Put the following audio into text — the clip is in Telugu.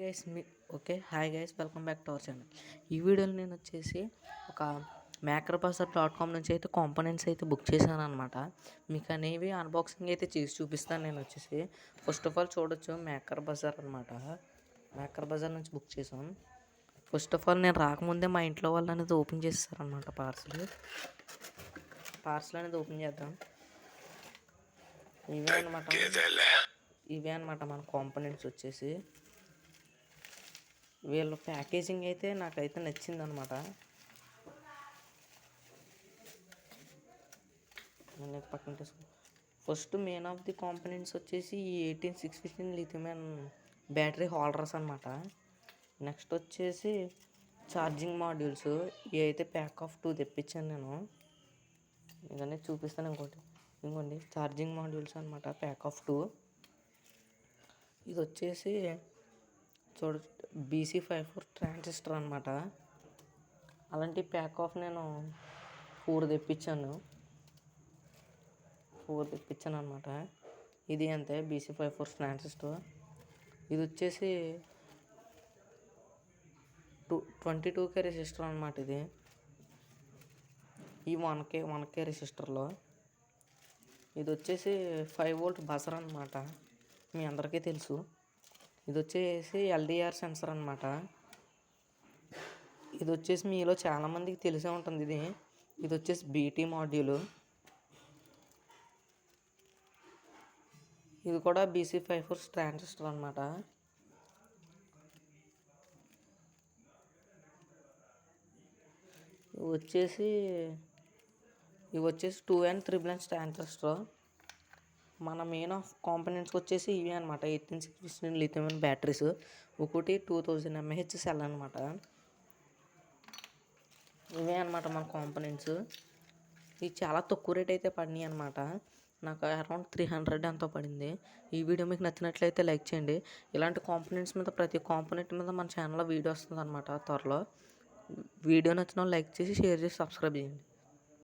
Guys me okay hi guys welcome back to our channel. ఈ వీడియోలో నేను వచ్చేసి ఒక macrobuzzer.com నుంచి అయితే కాంపోనెంట్స్ అయితే బుక్ చేశాను అనమాట. మీకు అనేవి అన్బాక్సింగ్ అయితే చేసి చూపిస్తాను. నేను వచ్చేసి ఫస్ట్ ఆఫ్ ఆల్ చూడొచ్చు మ్యాక్రోబజార్ అనమాట. మ్యాక్రోబజార్ నుంచి బుక్ చేసాం. ఫస్ట్ ఆఫ్ ఆల్ నేను రాకముందే మా ఇంట్లో వాళ్ళు అనేది ఓపెన్ చేస్తారనమాట. పార్సల్ అనేది ఓపెన్ చేద్దాం. ఇవే అనమాట మన కాంపోనెంట్స్ వచ్చేసి. వీళ్ళ ప్యాకేజింగ్ అయితే నాకైతే నచ్చింది అనమాట. నేను పక్కన first main of the components వచ్చేసి ఈ 18615 లిథియం బ్యాటరీ హోల్డర్స్ అనమాట. నెక్స్ట్ వచ్చేసి ఛార్జింగ్ మాడ్యూల్స్. ఇవి అయితే ప్యాక్ ఆఫ్ 2 తెప్పించాను నేను. ఇదన్నీ చూపిస్తాను. ఇంకోండి ఛార్జింగ్ మాడ్యూల్స్ అనమాట, ప్యాక్ ఆఫ్ 2. ఇది వచ్చేసి BC54 ట్రాన్సిస్టర్ అనమాట. అలాంటి ప్యాక్ ఆఫ్ నేను 4 తెప్పించాను అనమాట. ఇది అంతే BC54 ట్రాన్సిస్టర్. ఇది వచ్చేసి 22K రెసిస్టర్ అనమాట. ఈ 1K రెసిస్టర్లో ఇది వచ్చేసి 5V బజర్ అనమాట. మీ అందరికీ తెలుసు. ఇది వచ్చేసి LDR సెన్సర్ అనమాట. ఇది వచ్చేసి మీలో చాలామందికి తెలిసే ఉంటుంది. ఇది వచ్చేసి BT మాడ్యూల్. ఇది కూడా BC54 ట్రాన్సిస్టర్ అనమాట. ఇవి వచ్చేసి 2N ట్రాన్సిస్టర్. మన మెయిన్ ఆఫ్ కాంపోనెంట్స్ వచ్చేసి ఇవి అనమాట. 18615 లిథియం బ్యాటరీస్. ఒకటి 2000 mAh సెల్ అనమాట. ఇవే అనమాట మన కాంపోనెంట్స్. ఇవి చాలా తక్కువ రేట్ అయితే పడినాయి అనమాట. నాకు అరౌండ్ 300 ఎంతో పడింది. ఈ వీడియో మీకు నచ్చినట్లయితే లైక్ చేయండి. ఇలాంటి కాంపోనెంట్స్ మీద ప్రతి కాంపోనెంట్ మీద మన ఛానల్లో వీడియో వస్తుంది అనమాట త్వరలో. వీడియో నచ్చిన లైక్ చేసి షేర్ చేసి సబ్స్క్రైబ్ చేయండి.